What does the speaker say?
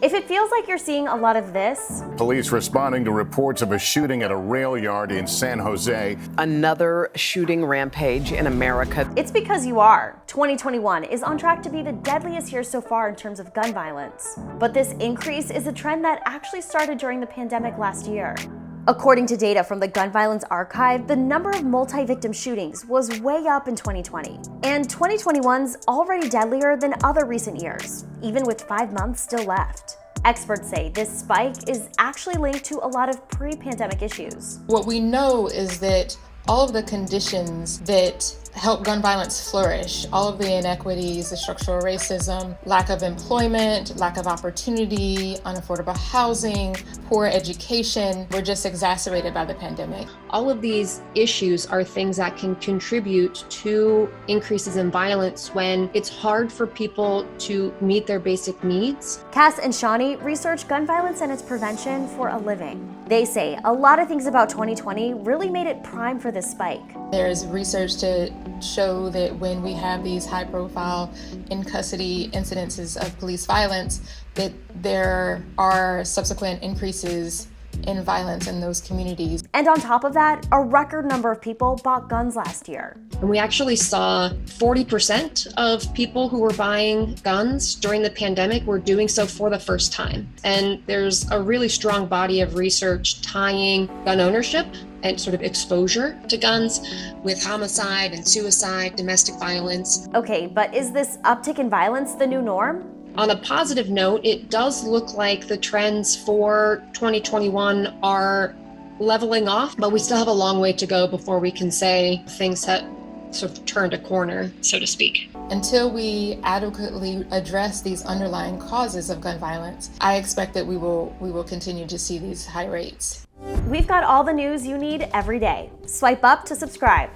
If it feels like you're seeing a lot of this, police responding to reports of a shooting at a rail yard in San Jose. Another shooting rampage in America. it's because you are. 2021 is on track to be the deadliest year so far in terms of gun violence. But this increase is a trend that actually started during the pandemic last year. According to data from the Gun Violence Archive, the number of multi-victim shootings was way up in 2020. And 2021's already deadlier than other recent years, even with 5 months still left. Experts say this spike is actually linked to a lot of pre-pandemic issues. What we know is that all of the conditions that help gun violence flourish, all of the inequities, the structural racism, lack of employment, lack of opportunity, unaffordable housing, poor education, were just exacerbated by the pandemic. All of these issues are things that can contribute to increases in violence when it's hard for people to meet their basic needs. Cass and Shani research gun violence and its prevention for a living. They say a lot of things about 2020 really made it prime for this spike. There's research to show that when we have these high-profile in-custody incidences of police violence, that there are subsequent increases in violence in those communities. And on top of that, a record number of people bought guns last year. And we actually saw 40% of people who were buying guns during the pandemic were doing so for the first time. And there's a really strong body of research tying gun ownership and sort of exposure to guns with homicide and suicide, domestic violence. Okay, but is this uptick in violence the new norm? On a positive note, it does look like the trends for 2021 are leveling off, but we still have a long way to go before we can say things have sort of turned a corner, so to speak. Until we adequately address these underlying causes of gun violence, I expect that we will continue to see these high rates. We've got all the news you need every day. Swipe up to subscribe.